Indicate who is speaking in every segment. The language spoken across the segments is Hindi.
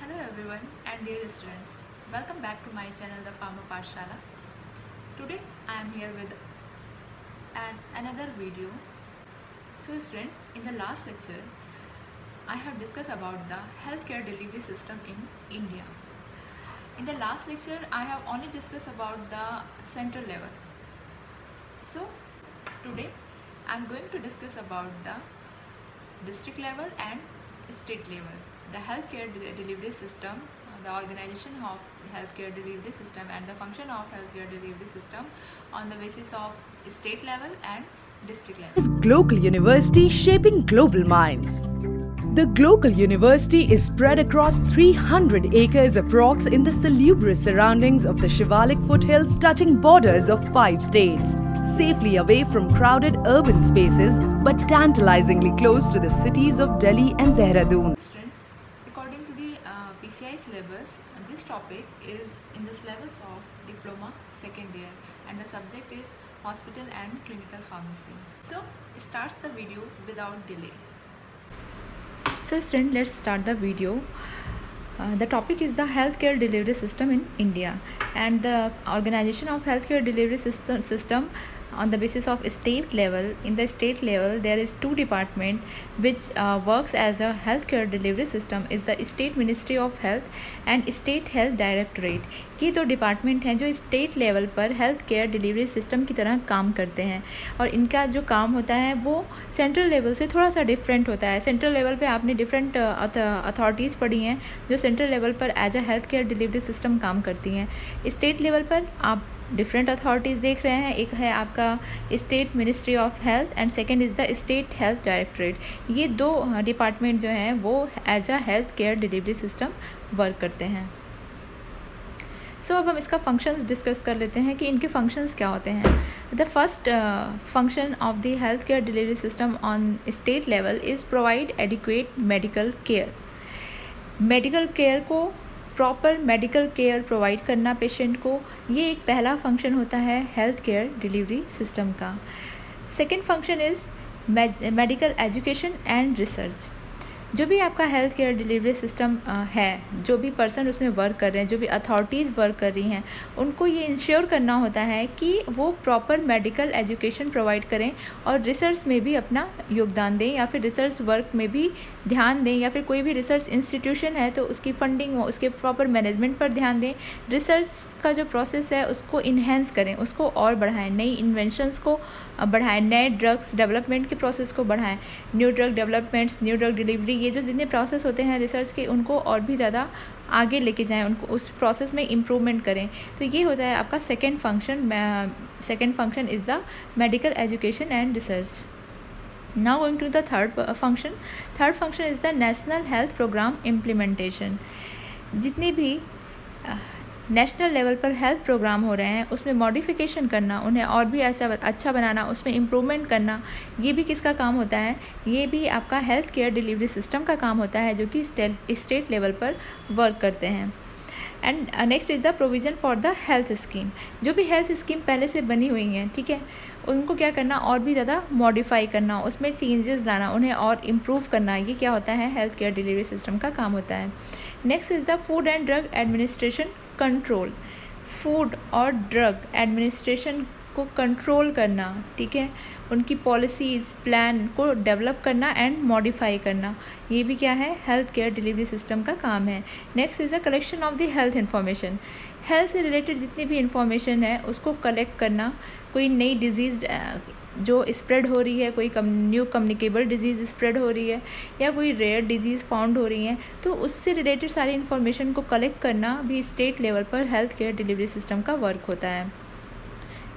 Speaker 1: Hello everyone and dear students, welcome back to my channel The Farmer Pathshala. Today I am here with another video. So students, in the last lecture I have discussed about the healthcare delivery system in India. In the last lecture I have only discussed about the central level. So today I am going to discuss about the district level and state level. The healthcare delivery system, the organization of healthcare delivery system and the function of healthcare delivery system on the basis of state level and district level.
Speaker 2: Is Global University shaping global minds. The Global University is spread across 300 acres approx in the salubrious surroundings of the Shivalik foothills touching borders of 5 states, safely away from crowded urban spaces but tantalizingly close to the cities of Delhi and Dehradun.
Speaker 1: According to the PCI syllabus, this topic is in the syllabus of diploma second year and the subject is hospital and clinical pharmacy. So starts the video without delay. So student, let's start the video. The topic is the healthcare delivery system in India and the organization of healthcare delivery system on the basis of state level. In the state level there is two department which works as a healthcare delivery system is the State Ministry of Health and State Health Directorate. ये दो डिपार्टमेंट हैं जो स्टेट लेवल पर हेल्थ केयर डिलीवरी सिस्टम की तरह काम करते हैं और इनका जो काम होता है वो सेंट्रल लेवल से थोड़ा सा डिफरेंट होता है. सेंट्रल लेवल पे आपने डिफरेंट अथॉरिटीज़ पढ़ी हैं जो सेंट्रल लेवल पर as a health care delivery system काम करती हैं. स्टेट लेवल पर आप डिफरेंट अथॉरिटीज़ देख रहे हैं. एक है आपका state ministry of health and second is the state health directorate. ये दो डिपार्टमेंट जो हैं वो as a health care delivery system work करते हैं. सो अब हम इसका फंक्शंस डिस्कस कर लेते हैं कि इनके फंक्शंस क्या होते हैं. The first function of the health care delivery system on state level is provide adequate medical care. Medical care को प्रॉपर मेडिकल केयर प्रोवाइड करना पेशेंट को, ये एक पहला फंक्शन होता है हेल्थ केयर डिलीवरी सिस्टम का. Second function is medical education and research. जो भी आपका हेल्थ केयर डिलीवरी सिस्टम है, जो भी पर्सन उसमें वर्क कर रहे हैं, जो भी अथॉरिटीज़ वर्क कर रही हैं, उनको ये इंश्योर करना होता है कि वो प्रॉपर मेडिकल एजुकेशन प्रोवाइड करें और रिसर्च में भी अपना योगदान दें या फिर रिसर्च वर्क में भी ध्यान दें या फिर कोई भी रिसर्च इंस्टीट्यूशन है तो उसकी फंडिंग उसके प्रॉपर मैनेजमेंट पर ध्यान दें. रिसर्च का जो प्रोसेस है उसको इन्हेंस करें, उसको और बढ़ाएं, नई इन्वेंशंस को बढ़ाएं, नए ड्रग्स डेवलपमेंट के प्रोसेस को बढ़ाएं, new drug developments, new drug delivery, ये जो जितने प्रोसेस होते हैं रिसर्च के उनको और भी ज़्यादा आगे लेके जाएं, उनको उस प्रोसेस में इम्प्रूवमेंट करें. तो ये होता है आपका second function. Second function is the medical education and research. Now going to the third function. Third function is the national health program implementation. जितने भी नेशनल लेवल पर हेल्थ प्रोग्राम हो रहे हैं उसमें मॉडिफिकेशन करना, उन्हें और भी अच्छा बनाना, उसमें इम्प्रूवमेंट करना, ये भी किसका काम होता है? ये भी आपका हेल्थ केयर डिलीवरी सिस्टम का काम होता है जो कि स्टेट लेवल पर वर्क करते हैं. And next is the provision for the health scheme. जो भी हेल्थ स्कीम पहले से बनी हुई हैं, ठीक है, उनको क्या करना, और भी ज़्यादा मॉडिफाई करना, उसमें चेंजेस लाना, उन्हें और इम्प्रूव करना, ये क्या होता है? हेल्थ केयर डिलीवरी सिस्टम का काम होता है. Next is the food and drug administration control. Food और ड्रग एडमिनिस्ट्रेशन को कंट्रोल करना, ठीक है, उनकी पॉलिसीज़ प्लान को डेवलप करना एंड मॉडिफाई करना, ये भी क्या है? हेल्थ केयर डिलीवरी सिस्टम का काम है. Next is the collection of the health information. Health से रिलेटेड जितनी भी इन्फॉर्मेशन है उसको कलेक्ट करना. कोई नई डिजीज़ जो स्प्रेड हो रही है, कोई न्यू कम्युनिकेबल डिजीज़ स्प्रेड हो रही है या कोई रेयर डिजीज़ फाउंड हो रही है तो उससे रिलेटेड सारी इन्फॉर्मेशन को कलेक्ट करना भी स्टेट लेवल पर हेल्थ केयर डिलीवरी सिस्टम का वर्क होता है.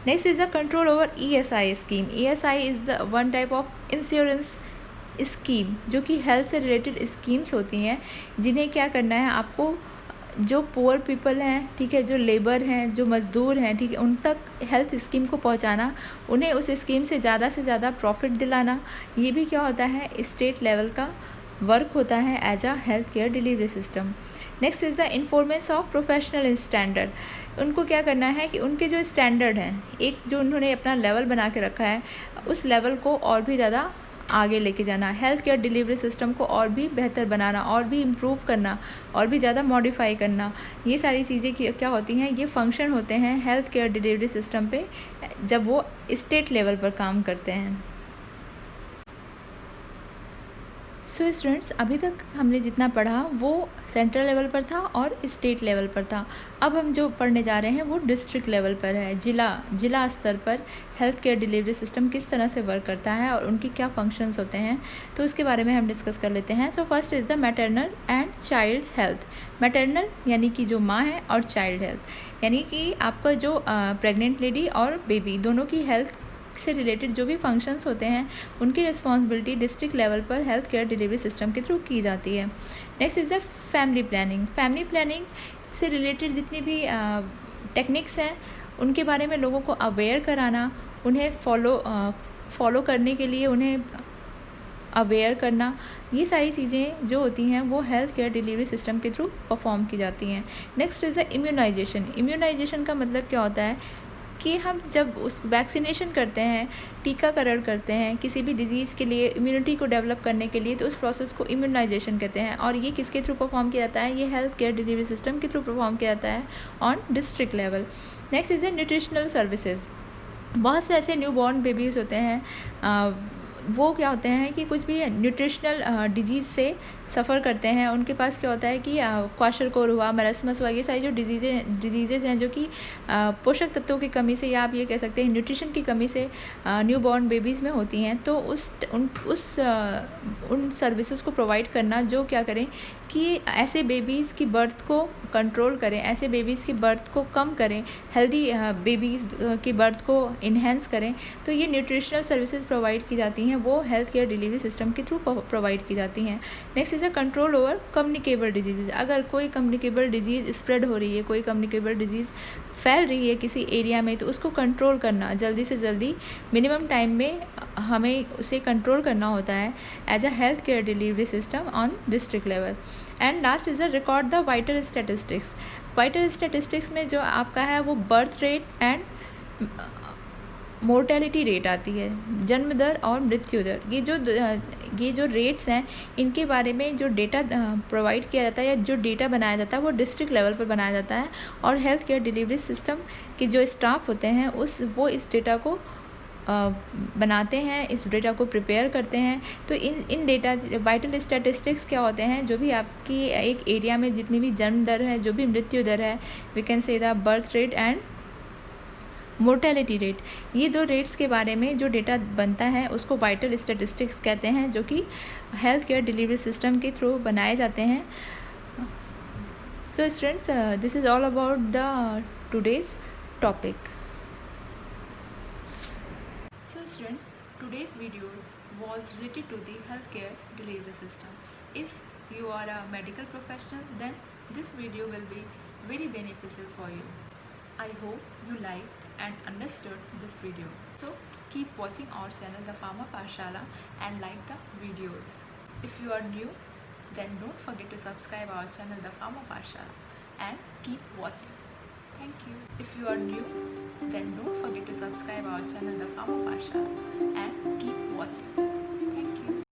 Speaker 1: Next is the control over ESI scheme. ESI is the one type of insurance scheme जो कि हेल्थ से रिलेटेड स्कीम्स होती हैं जिन्हें क्या करना है आपको, जो पुअर पीपल हैं, ठीक है, जो लेबर हैं, जो मज़दूर हैं, ठीक है, उन तक हेल्थ स्कीम को पहुंचाना, उन्हें उस स्कीम से ज़्यादा प्रॉफिट दिलाना, ये भी क्या होता है? स्टेट लेवल का वर्क होता है as a health care delivery system. Next is the enforcement of professional standard. उनको क्या करना है कि उनके जो स्टैंडर्ड हैं, एक जो उन्होंने अपना लेवल बना के रखा है, उस लेवल को और भी ज़्यादा आगे लेके जाना, हेल्थ केयर डिलीवरी सिस्टम को और भी बेहतर बनाना, और भी इम्प्रूव करना, और भी ज़्यादा मॉडिफाई करना, ये सारी चीज़ें क्या होती हैं, ये फंक्शन होते हैं हेल्थ केयर डिलीवरी सिस्टम पे जब वो स्टेट लेवल पर काम करते हैं। सो स्टूडेंट्स, अभी तक हमने जितना पढ़ा वो सेंट्रल लेवल पर था और स्टेट लेवल पर था। अब हम जो पढ़ने जा रहे हैं वो डिस्ट्रिक्ट लेवल पर है। जिला स्तर पर हेल्थ केयर डिलीवरी सिस्टम किस तरह से वर्क करता है और उनके क्या फंक्शंस होते हैं, तो उसके बारे में हम डिस्कस कर लेते हैं। So first is the maternal and child health. Maternal यानी कि जो माँ है, और चाइल्ड हेल्थ यानी कि आपका जो प्रेग्नेंट लेडी और बेबी दोनों की हेल्थ से रिलेटेड जो भी फंक्शंस होते हैं उनकी रिस्पॉन्सिबिलिटी डिस्ट्रिक्ट लेवल पर हेल्थ केयर डिलीवरी सिस्टम के थ्रू की जाती है। Next is the family planning. Family planning से रिलेटेड जितनी भी टेक्निक्स हैं उनके बारे में लोगों को अवेयर कराना, उन्हें फॉलो करने के लिए उन्हें अवेयर करना, ये सारी चीज़ें जो होती हैं वो हेल्थ केयर डिलीवरी सिस्टम के थ्रू परफॉर्म की जाती हैं। Next is the immunisation. Immunisation का मतलब क्या होता है कि हम जब उस वैक्सीनेशन करते हैं, टीकाकरण करते हैं किसी भी डिजीज़ के लिए, इम्यूनिटी को डेवलप करने के लिए, तो उस प्रोसेस को इम्यूनाइजेशन कहते हैं। और ये किसके थ्रू परफॉर्म किया जाता है, ये हेल्थ केयर डिलीवरी सिस्टम के थ्रू परफॉर्म किया जाता है on district level. Next is the nutritional services. बहुत से ऐसे न्यूबॉर्न बेबीज़ होते हैं, वो क्या होते हैं कि कुछ भी न्यूट्रिशनल डिजीज़ से सफ़र करते हैं। उनके पास क्या होता है कि क्वाशरकोर हुआ, मरसमस हुआ, ये सारी जो डिजीज़ेज़ हैं जो कि पोषक तत्वों की कमी से, या आप ये कह सकते हैं न्यूट्रिशन की कमी से न्यूबॉर्न बेबीज़ में होती हैं। तो उन सर्विसेज को प्रोवाइड करना जो क्या करें कि ऐसे बेबीज़ की बर्थ को कंट्रोल करें, ऐसे बेबीज़ की बर्थ को कम करें, हेल्दी बेबीज़ की बर्थ को इन्हेंस करें। तो ये न्यूट्रिशनल सर्विसेज प्रोवाइड की जाती हैं, वो हेल्थ केयर डिलीवरी सिस्टम के थ्रू प्रोवाइड की जाती हैं। Next is a control over communicable disease. अगर कोई कम्युनिकेबल डिजीज़ स्प्रेड हो रही है, कोई कम्युनिकेबल डिजीज़ फैल रही है किसी एरिया में, तो उसको कंट्रोल करना, जल्दी से जल्दी मिनिमम टाइम में हमें उसे कंट्रोल करना होता है as a health care delivery system on district level. And last is the record the vital statistics. Vital statistics में जो आपका है वो birth rate and mortality rate आती है, जन्म दर और मृत्यु दर। ये जो रेट्स हैं इनके बारे में जो डेटा प्रोवाइड किया जाता है या जो डेटा बनाया जाता है वो डिस्ट्रिक्ट लेवल पर बनाया जाता है। और हेल्थ केयर डिलीवरी सिस्टम के जो स्टाफ होते हैं वो इस डेटा को बनाते हैं, इस डेटा को प्रिपेयर करते हैं। तो इन डेटा वाइटल स्टैटिस्टिक्स क्या होते हैं, जो भी आपकी एक एरिया में जितनी भी जन्म दर है, जो भी मृत्यु दर है, we can say the birth rate and mortality rate, ये दो रेट्स के बारे में जो डेटा बनता है उसको वाइटल स्टैटिस्टिक्स कहते हैं, जो कि हेल्थ केयर डिलीवरी सिस्टम के थ्रू बनाए जाते हैं। So students, this is all about the today's topic. So students, today's videos was related to the healthcare delivery system. If you are a medical professional, then this video will be very beneficial for you. I hope you liked and understood this video. So keep watching our channel, The Pharma Pathshala, and like the videos. If you are new, then don't forget to subscribe our channel, The Pharma Pathshala, and keep watching. Thank you. If you are new, then don't forget to subscribe our channel, The Pharma Pathshala, and keep watching.